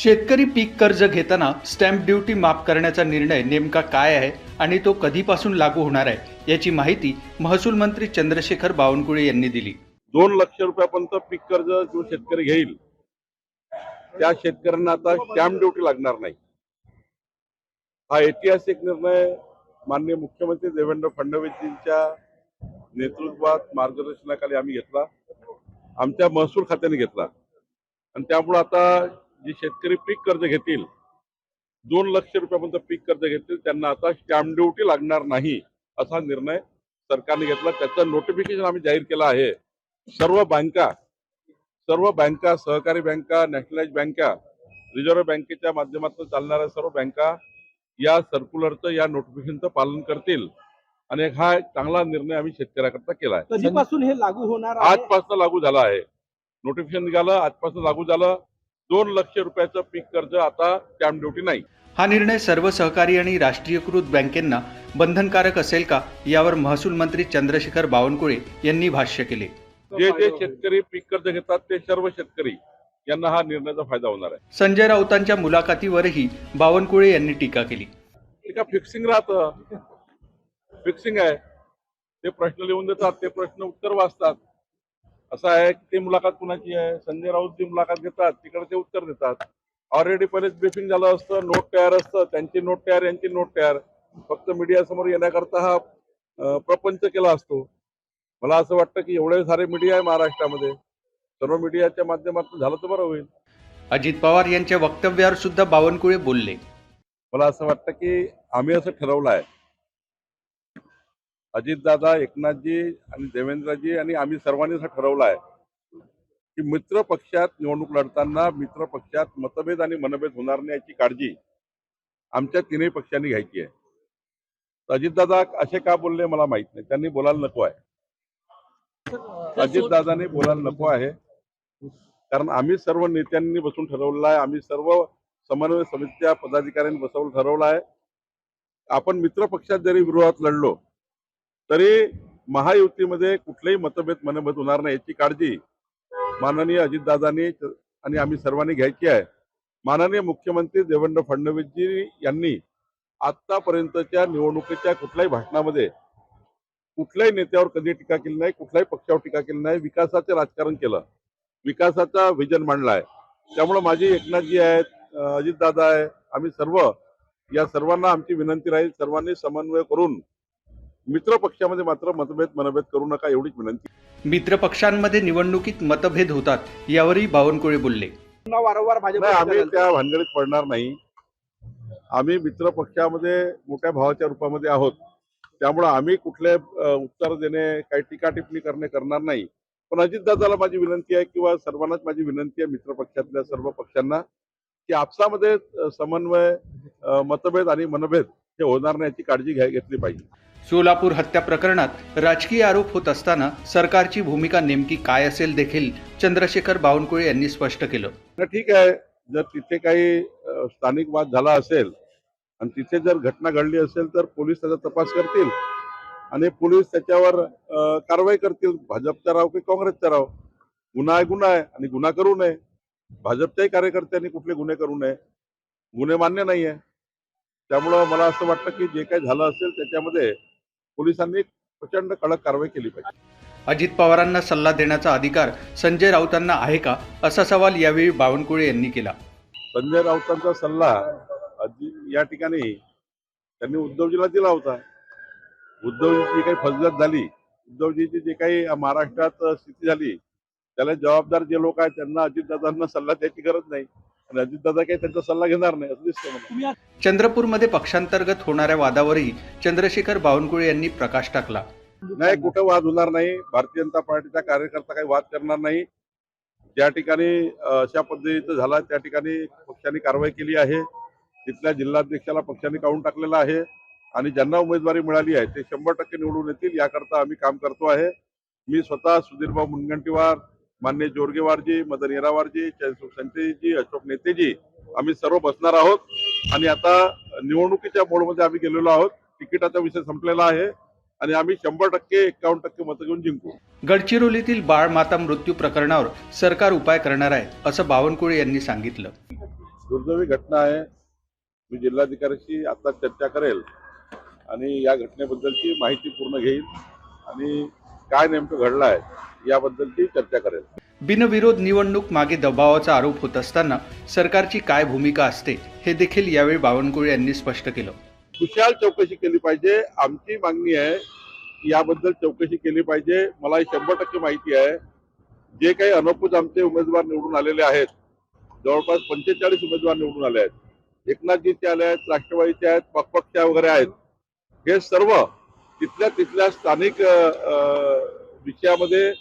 शेतकरी पीक कर्ज घेताना स्टॅम्प ड्युटी माफ करण्याचा निर्णय नेमका काय आहे आणि तो कधीपासून लागू होणार आहे याची माहिती महसूल मंत्री चंद्रशेखर बावनकुळे यांनी दिली। 2 लाख रुपयापर्यंत पीक कर्ज जो शेतकरी घेईल त्या शेतकऱ्यांना आता स्टॅम्प ड्युटी लागणार नाही। हा ऐतिहासिक निर्णय माननीय मुख्यमंत्री देवेंद्र फडणवीसजींच्या नेतृत्वात मार्गदर्शनाखाली आम्ही घेतला, आमच्या महसूल खात्याने घेतला आणि त्यामुळे आता जे शेतकरी पीक कर्ज घेतील 2 लाख रुपयापर्यंत पीक कर्ज घेतील त्यांना आता स्टॅम्प ड्युटी लागणार नाही असा निर्णय सरकारने घेतला। त्याचं नोटिफिकेशन आम्ही जाहीर केलं आहे। सर्व बँका, सहकारी बँका, नॅशनलाइज बँका, रिझर्व्ह बँकेच्या माध्यमातून चालणाऱ्या सर्व बँका या सर्क्युलरचं या नोटिफिकेशनचं पालन करतील आणि हा एक चांगला निर्णय आम्ही शेतकऱ्याकरता केला आहे। कधीपासून हे लागू होणार आहे? आजपासून लागू झाला आहे। नोटिफिकेशन निघालं, आजपासून लागू झालं। 2 लाख रुपयाचं पीक कर्ज आता स्टॅम्प ड्युटी नाही। हा निर्णय सर्व सहकारी आणि राष्ट्रीयकृत बँकेंना बंधनकारक असेल का यावर महसूल मंत्री चंद्रशेखर बावनकुळे यांनी भाष्य केले। जे शेतकरी पीक कर्ज घेतात ते सर्व शेतकरी यांना हा निर्णयाचा फायदा होणार आहे। संजय राऊतांच्या मुलाखतीवरही बावनकुळे यांनी टीका केली। एका फिक्सिंग राहतं, फिक्सिंग आहे, ते प्रश्न लिहून देतात, ते प्रश्न उत्तर वाचतात। असं आहे की ते मुलाखत कुणाची आहे, संजय राऊत जी मुलाखत घेतात तिकडे ते उत्तर देतात। ऑलरेडी पहिलेच ब्रीफिंग झालं असतं, नोट तयार असतं, त्यांची नोट तयार, यांची नोट तयार, फक्त मीडिया समोर येण्याकरता हा प्रपंच केला असतो। मला असं वाटतं की एवढे सारे मीडिया आहे महाराष्ट्रामध्ये, सर्व मीडियाच्या माध्यमातून झालं तर बरं होईल। अजित पवार यांच्या वक्तव्यावर सुद्धा बावनकुळे बोलले। मला असं वाटतं की आम्ही असं ठरवलं आहे, अजितदादा, एकनाथजी आणि देवेंद्रजी आणि आम्ही सर्वांनी असं ठरवलं आहे की मित्र पक्षात निवडणूक लढताना मित्र पक्षात मतभेद आणि मनभेद होणार नाही याची काळजी आमच्या तीनही पक्षांनी घ्यायची आहे। अजितदादा असे का बोलले मला माहित नाही, त्यांनी बोलायला नको आहे। अजितदादांनी बोलायला नको आहे कारण आम्ही सर्व नेत्यांनी बसून ठरवलेलं आहे, आम्ही सर्व समन्वय समितीच्या पदाधिकाऱ्यांनी बसवून ठरवलं आहे। आपण मित्र पक्षात जरी विरोधात लढलो तरी महायुतीमध्ये कुठलेही मतभेद मनभेद होणार नाही याची काळजी माननीय अजितदादांनी आणि आम्ही सर्वांनी घ्यायची आहे। माननीय मुख्यमंत्री देवेंद्र फडणवीसजी यांनी आतापर्यंतच्या निवडणुकीच्या कुठल्याही भाषणामध्ये कुठल्याही नेत्यावर कधी टीका केली नाही, कुठल्याही पक्षावर टीका केली नाही, विकासाचे राजकारण केलं, विकासाचा विजन मांडला आहे। त्यामुळे माझी एकनाथजी आहेत, अजितदादा आहे, आम्ही सर्व या सर्वांना आमची विनंती राहील, सर्वांनी समन्वय करून मित्र पक्षामध्ये मात्र मतभेद मनभेद करू नका एवढीच विनंती। मित्र पक्षांमध्ये निवडणुकीत मतभेद होतात यावरही बावनकुळे बोलले। वारंवार आम्ही त्या भानगडीत पडणार नाही। आम्ही मित्र पक्षामध्ये मोठ्या भावाच्या रूपामध्ये आहोत, त्यामुळे आम्ही कुठले उत्तर देणे, काही टीका टिप्पणी करणार नाही। पण अजितदादाला माझी विनंती आहे किंवा सर्वांनाच माझी विनंती आहे, मित्र पक्षातल्या सर्व पक्षांना, की आपसामध्ये समन्वय, मतभेद आणि मनभेद हे होणार नाही याची काळजी घेतली पाहिजे। सोलापूर हत्या प्रकरणात राजकीय आरोप होत असताना सरकारची भूमिका नेमकी काय असेल देखील चंद्रशेखर बावनकुळे यांनी स्पष्ट केलं। ठीक आहे, जर तिथे काही स्थानिक वाद झाला असेल आणि तिथे जर घटना घडली असेल तर पोलीस त्याचा तपास करतील आणि पोलीस त्याच्यावर कारवाई करतील। भाजपचा राव की काँग्रेसचा राव, गुन्हा आहे गुन्हा आहे आणि गुन्हा करू नये। भाजपच्याही कार्यकर्त्यांनी कुठले गुन्हे करू नये, गुन्हे मान्य नाही आहे। त्यामुळं मला असं वाटतं की जे काही झालं असेल त्याच्यामध्ये पोलिसांनी प्रचंड कडक कारवाई केली पाहिजे। अजित पवारांना सल्ला देण्याचा अधिकार संजय राऊतांना आहे का असा सवाल यावेळी बावनकुळे यांनी केला। संजय राऊतांचा सल्ला या ठिकाणी त्यांनी उद्धवजीला दिला होता। उद्धवजीची जी काही फसगत झाली, उद्धवजीची जे काही महाराष्ट्रात स्थिती झाली, त्याला जबाबदार जे लोक आहेत त्यांना अजितदादांना सल्ला द्यायची गरज नाही आणि अजितदादा काही त्यांचा सल्ला घेणार नाही असं दिसतं मला। चंद्रपूरमध्ये पक्षांतर्गत होणाऱ्या वादावरही चंद्रशेखर बावनकुळे यांनी प्रकाश टाकला। नाही, कुठं वाद होणार नाही। भारतीय जनता पार्टीचा कार्यकर्ता काही वाद करणार नाही। ज्या ठिकाणी अशा पद्धतीचं झाला त्या ठिकाणी पक्षाने कारवाई केली आहे। तिथल्या जिल्हाध्यक्षाला पक्षाने काढून टाकलेला आहे आणि ज्यांना उमेदवारी मिळाली आहे ते 100% निवडून येतील याकरता आम्ही काम करतो आहे। मी स्वतः सुधीरभाऊ मुनगंटीवार, मान्य जोरगेवारजी, मदन येरावारजी, संजयजी, अशोक नेतेजी आम्ही सर्व बसणार आहोत आणि आता निवडणुकीच्या मोडमध्ये आम्ही गेलेलो आहोत। तिकिटाचा विषय संपलेला आहे आणि आम्ही 100% 51% मतं घेऊन जिंकू। गडचिरोलीतील बाळ माता मृत्यू प्रकरणावर सरकार उपाय करणार आहे असं बावनकुळे यांनी सांगितलं। दुर्दैवी घटना आहे. मी जिल्हाधिकाऱ्याशी आता चर्चा करेल आणि या घटनेबद्दलची माहिती पूर्ण घेईल आणि काय नेमकं घडलं आहे याबद्दलची चर्चा करेल. बिनविरोध निवडणूक मागे दबावाचा आरोप होत असताना सरकारची काय भूमिका असते हे देखील यावेळी बावनकुळे यांनी स्पष्ट केलं. खुशाल चौकशी केली पाहिजे. आमची मागणी आहे की याबद्दल चौकशी केली पाहिजे. मला 100% माहिती आहे जे काही अनौपचारिक आमचे उमेदवार निवडून आलेले आहेत, जवळपास 45 उमेदवार निवडून आले आहेत. एकनाथजीचे आले आहेत, राष्ट्रवादीचे आहेत, पक्षपक्ष वगैरे आहेत. हे सर्व तिथल्या स्थानिक विषयामध्ये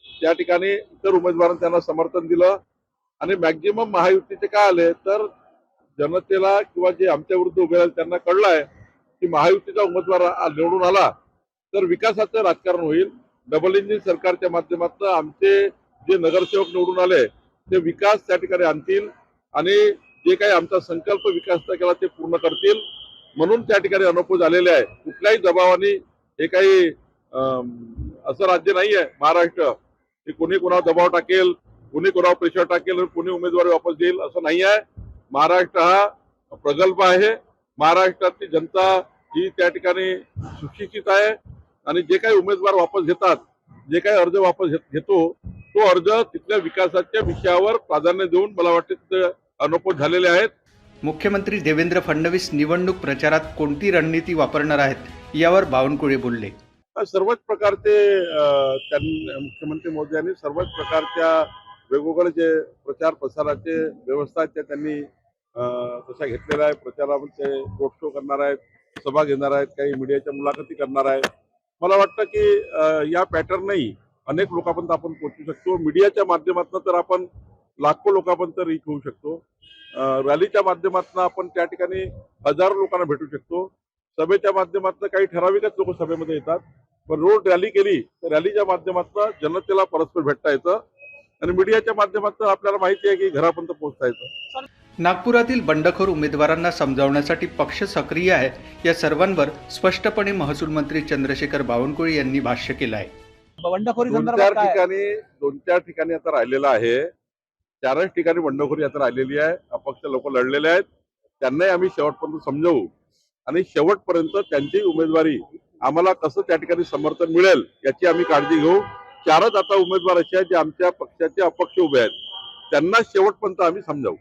त्या ठिकाणी इतर उमेदवारांनी त्यांना समर्थन दिलं आणि मॅक्झिमम महायुतीचे काय आले तर जनतेला किंवा जे आमच्या विरुद्ध उभे राहिले त्यांना कळलं आहे की महायुतीचा उमेदवार निवडून आला तर विकासाचं राजकारण होईल. डबल इंजिन सरकारच्या माध्यमातून आमचे जे नगरसेवक निवडून आले ते विकास त्या ठिकाणी आणतील आणि जे काही आमचा संकल्प विकासाचा केला ते पूर्ण करतील. म्हणून त्या ठिकाणी अनौपचारिक झालेले आहे. कुठल्याही दबावाने हे काही असं राज्य नाही आहे महाराष्ट्र की कोणी कोणावर दबाव टाकेल, कोणी कोणावर प्रेशर टाकेल, कोणी उमेदवारी वापस देईल असं नाही आहे. महाराष्ट्र हा प्रगल्भ आहे. महाराष्ट्रातली जनता ही त्या ठिकाणी सुशिक्षित आहे आणि जे काही उमेदवार वापस घेतात, जे काही अर्ज वापस घेतो तो अर्ज तिथल्या विकासाच्या विषयावर प्राधान्य देऊन मला वाटते अनौपचारिक झालेले आहेत. मुख्यमंत्री देवेंद्र फडणवीस निवडणूक प्रचारात कोणती रणनीती वापरणार आहेत यावर बावनकुळे बोलले. सर्वच प्रकारचे मुख्यमंत्री मोदयांनी सर्वच प्रकारच्या वेगवेगळे जे प्रचार प्रसाराचे व्यवस्था आहेत त्या त्यांनी तशा घेतलेल्या आहे. प्रचारामध्ये रोड शो करणार आहेत, सभा घेणार आहेत, काही मीडियाच्या मुलाखती करणार आहेत. मला वाटतं की या पॅटर्नही अनेक लोकांपर्यंत आपण पोहोचू शकतो. मीडियाच्या माध्यमातून तर आपण लाखो लोकांपर्यंत रीच होऊ शकतो. रॅलीच्या माध्यमातून आपण त्या ठिकाणी हजारो लोकांना भेटू शकतो. सभेच्या माध्यमातून काही ठराविकच लोक सभेमध्ये येतात, पण रोड रॅली केली तर रॅलीच्या माध्यमातून जनतेला परस्पर भेटता येतं आणि मीडियाच्या माध्यमातून आपल्याला माहिती आहे की घरापर्यंत पोहोचता येतं. नागपुरातील बंडखोर उमेदवारांना समजावण्यासाठी पक्ष सक्रिय आहे या सर्वांवर स्पष्टपणे महसूल मंत्री चंद्रशेखर बावनकुळे यांनी भाष्य केलं आहे. बंडखोरी दोन संदर्भात चार ठिकाणी आता राहिलेलं आहे. 4च ठिकाणी बंडखोरी आता राहिलेली आहे. अपक्ष लोक लढलेले आहेत. त्यांनाही आम्ही शेवटपर्यंत समजावू आणि शेवटपर्यंत त्यांची उमेदवारी आम्हाला कसं त्या ठिकाणी समर्थन मिळेल याची आम्ही काळजी घेऊ. 4च आता उमेदवार असे आहेत जे आमच्या पक्षाचे अपक्ष उभे आहेत. त्यांना शेवटपर्यंत आम्ही समजावू.